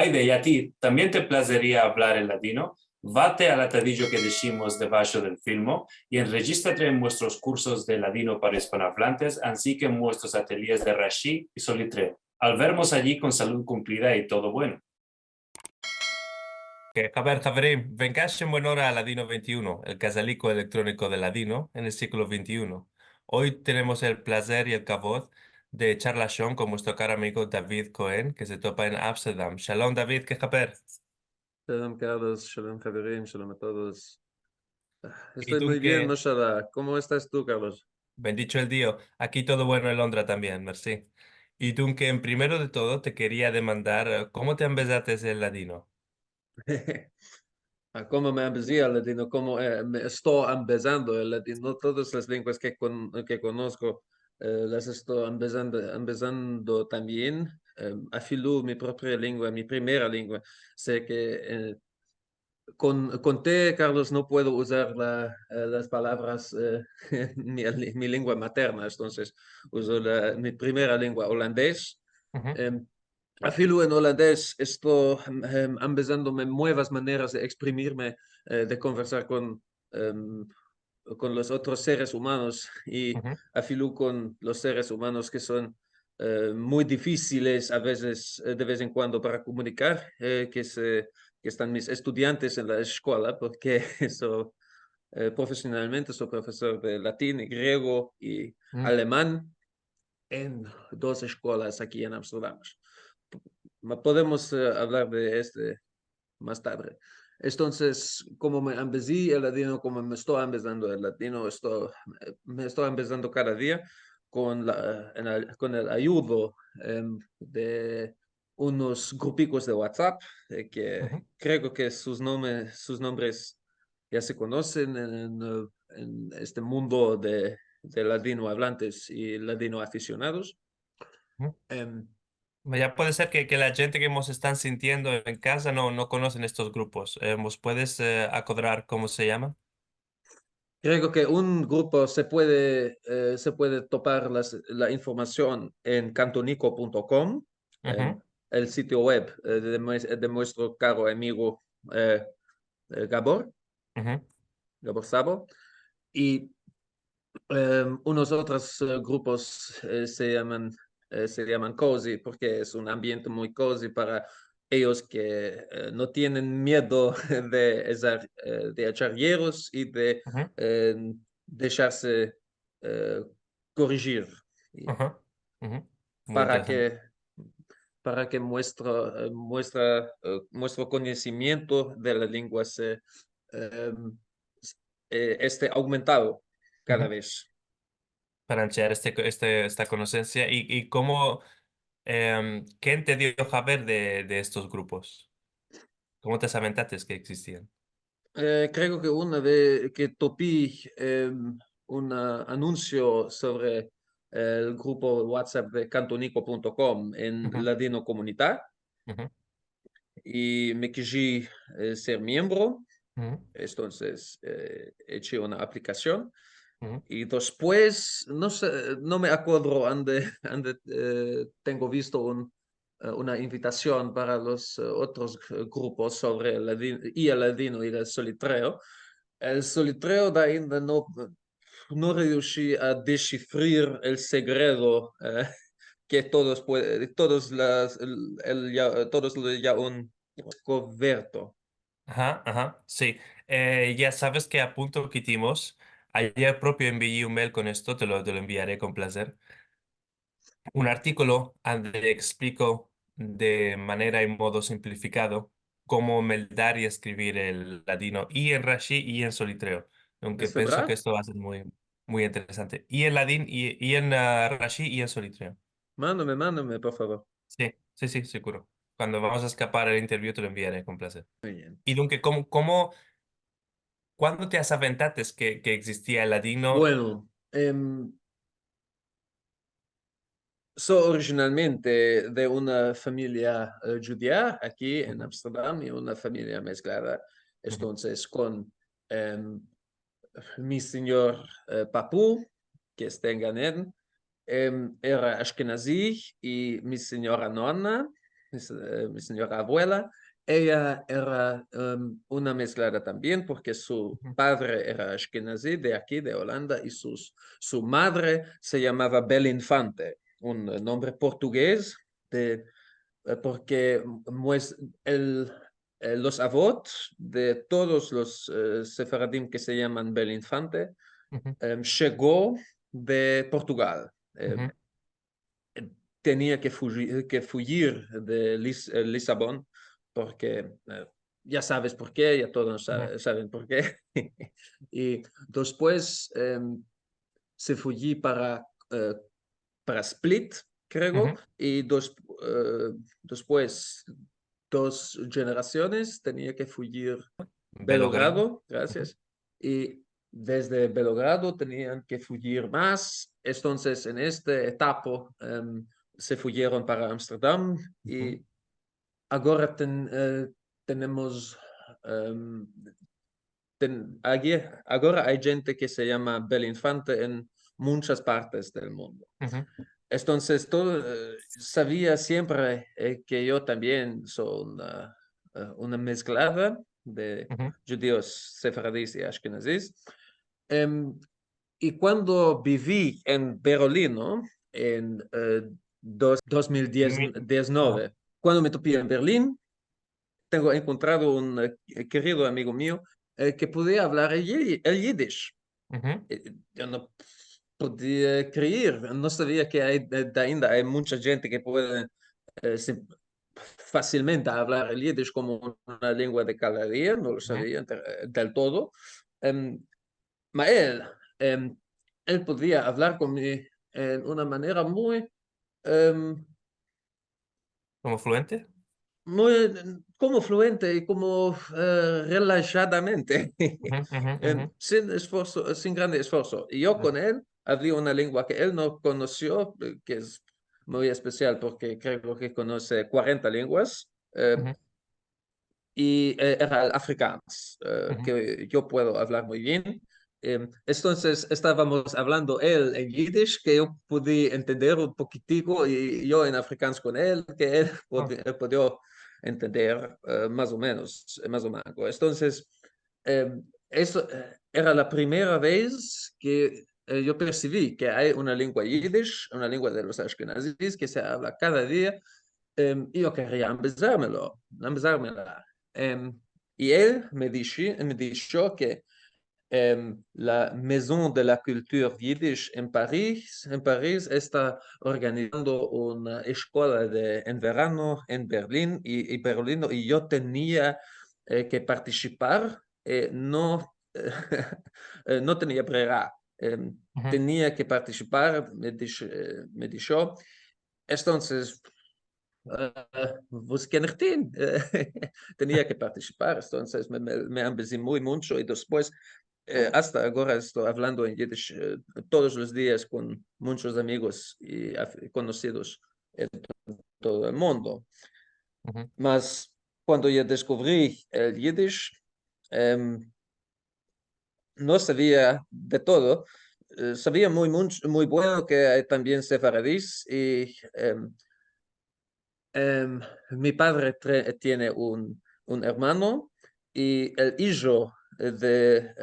Laide, y a ti, ¿también te placería hablar el ladino? Vate al atadillo que decimos debajo del filmo y enregístrate en nuestros cursos de ladino para hispanohablantes, así que en nuestros ateliers de Rashi y Solitreo. Al vernos allí con salud cumplida y todo bueno. חברים, vengan buena hora a Ladino 21, el casalico electrónico de Ladino en el siglo XXI. Hoy tenemos el placer y el kavod de charlar con nuestro caro amigo David Cohen, que se topa en Ámsterdam. Shalom, David, ¿qué haber? Shalom, Carlos. Shalom, Javerim. Shalom a todos. Y Estoy tú muy bien, que, mashallah. ¿Cómo estás tú, Carlos? bendito el Dios, aquí todo bueno en Londra también, merci. Y tú que en primero de todo te quería demandar, ¿cómo te empezaste el ladino? ¿Cómo me empecé el latino? ¿Cómo me estoy empezando el latino? No todas las lenguas que conozco las estoy empezando también. Afilo mi propia lengua, mi primera lengua. Sé que con T, Carlos, no puedo usar las palabras mi lengua materna, entonces uso mi primera lengua, holandés. Ujú, Afilo en holandés estoy empezando nuevas maneras de exprimirme, de conversar con los otros seres humanos y ujú, afilo con los seres humanos que son muy difíciles a veces, de vez en cuando para comunicar, que están mis estudiantes en la escuela, porque profesionalmente soy profesor de latín, y griego y ujú. alemán en dos escuelas aquí en Amsterdam. Podemos hablar de este más tarde. Entonces, como me empecé el latino, como me estoy empezando el latino, me estoy empezando cada día con el ayudo de unos grupicos de WhatsApp, que Ujú. creo que sus nombres ya se conocen en este mundo de ladino hablantes y ladino aficionados. Ujú. Em, Ya puede ser que la gente que nos están sintiendo en casa no conocen estos grupos. ¿Nos puedes acordar cómo se llaman? Creo que un grupo se puede topar la información en cantonico.com, Ujú, el sitio web de nuestro caro amigo eh, Gabor, ujú, Gabor Sabo, y unos otros grupos se llaman cozy porque es un ambiente muy cozy para ellos que no tienen miedo de echar hierros y de ujú, eh, dejarse eh, corregir y ujú, ujú. Muy para interesante. que nuestro conocimiento de la lengua eh, esté aumentado cada Ujú. vez. Para ampliar esta conocencia y cómo, ¿quién te dio saber de estos grupos? ¿Cómo te aventaste que existían? Creo que una vez que topí un anuncio sobre el grupo WhatsApp de cantonico.com en Ujú, Ladino Comunidad ujú, y me quise ser miembro, ujú, entonces eché una aplicación ujú, y después, no sé, no me acuerdo ande, tengo visto una invitación para los otros grupos sobre el ladino y el solitreo. El solitreo de ainda no riuscì a descifrar el secreto que todos lo llaman coberto. ajá, ajá, sí. Ya sabes que a punto que hicimos, ayer propio envié un mail con esto, te lo enviaré con placer. Un artículo donde explico de manera y modo simplificado cómo meldar y escribir el ladino y en Rashi y en Solitreo, aunque ¿Es pienso que verdad? esto va a ser muy interesante. Y en ladín y en Rashi y en Solitreo. Mándame, por favor. Sí, sí, sí, seguro. Cuando vamos a escapar el interview te lo enviaré con placer. Muy bien. Y Dunque, ¿cuándo te has aventaste que existía el ladino? Bueno, soy originalmente de una familia judía aquí en Ujú, Amsterdam y una familia mezclada. ujú, Entonces, con em, mi señor Papu, que está en Ganeden, era Ashkenazi, y mi señora Nonna, mi señora abuela, ella era una mezclada también porque su padre era ashkenazí de aquí, de Holanda, y su madre se llamaba Belinfante, un nombre portugués porque los avós de todos los sefaradim que se llaman Belinfante llegó de Portugal. Tenía que fugir de Lisabón porque ya sabes por qué, ya todos saben por qué. Y después se fugí para Split, creo, y después 2 generaciones tenía que fugir Belogrado. Belogrado, gracias, y desde Belogrado tenían que fugir más, entonces en esta etapa se fueron para Amsterdam y ahora tenemos, ahora hay gente que se llama Belinfante en muchas partes del mundo. Entonces, sabía siempre que yo también soy una mezclada de judíos sefaradíes y ashkenazíes. Y cuando viví en Berlín, ¿no? En 2019, cuando me topé en Berlín, tengo encontrado un querido amigo mío que podía hablar el yiddish. Yo no podía creer, no sabía que ainda hay mucha gente que puede fácilmente hablar el yiddish como una lengua de cada día, no lo sabía del todo. Ma él podía hablar conmigo en una manera ¿Como fluente? muy como fluente y como relajadamente, sin esfuerzo, sin grande esfuerzo. Y yo con él hablé una lengua que él no conoció, que es muy especial porque creo que conoce 40 lenguas. Y era el afrikaans, que yo puedo hablar muy bien. Entonces estábamos hablando él en yiddish, que yo pude entender un poquitico, y yo en afrikaans con él, que él podía entender más o menos, más o menos. Entonces, eso era la primera vez que yo percibí que hay una lengua yiddish, una lengua de los ashkenazis, que se habla cada día, y yo quería empezármela. Y él me dijo que la Maison de la Culture Yiddish en París está organizando una escuela en verano en Berlín y yo tenía que participar, no, no tenía brera, tenía que participar, me dijo. Entonces, busqué tenía que participar, entonces me ambicé mucho y después, hasta ahora estoy hablando en Yiddish todos los días con muchos amigos y conocidos en todo el mundo. Mas cuando yo descubrí el Yiddish, no sabía de todo. Sabía muy bueno que hay también sefaradís y mi padre tiene un hermano y el hijo del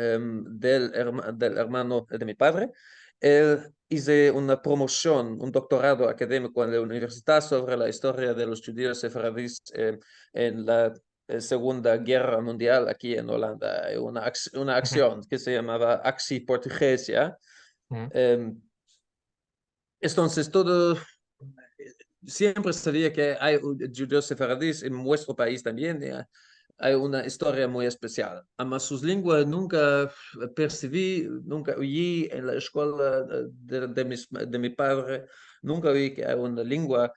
hermano de mi padre, él hizo una promoción, un doctorado académico en la universidad sobre la historia de los judíos sefaradíes en la Segunda Guerra Mundial aquí en Holanda. Hay una acción que se llamaba Actie Portugesia. Entonces, siempre sabía que hay judíos sefaradíes en nuestro país también. Hay una historia muy especial. Además, sus lenguas nunca percibí, nunca oí en la escuela de mi padre, nunca oí que hay una lengua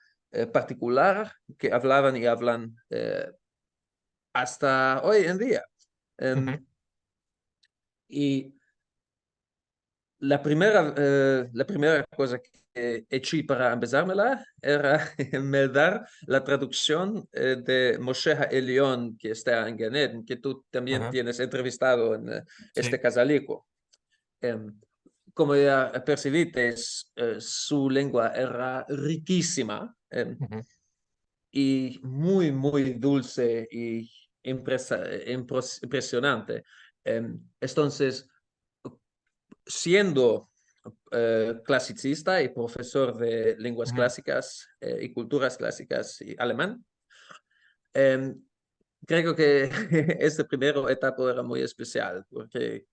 particular que hablaban y hablan hasta hoy en día. Y la primera cosa que eché para empezármela era me dar la traducción de Moshe Elión, que está en Ganed, que tú también tienes entrevistado en este casalico. Como ya percibiste, su lengua era riquísima. y muy, muy dulce y impresionante. Entonces, siendo clasicista y profesor de lenguas clásicas y culturas clásicas y alemán, creo que esta primera etapa era muy especial porque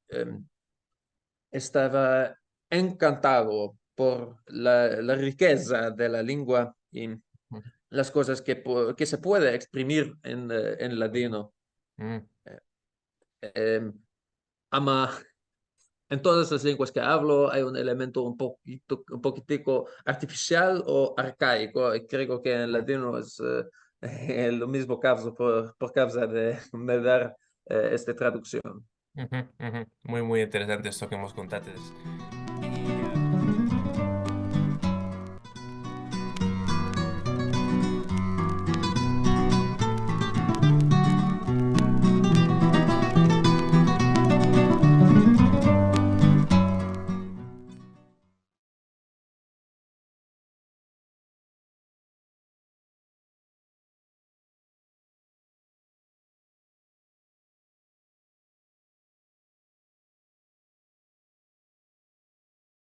estaba encantado por la riqueza de la lengua y las cosas que se puede exprimir en ladino. Eh, ama, en todas las lenguas que hablo hay un elemento un poquitico artificial o arcaico, y creo que en ladino es lo mismo caso por causa de me dar esta traducción. Muy, muy interesante esto que hemos contado. Y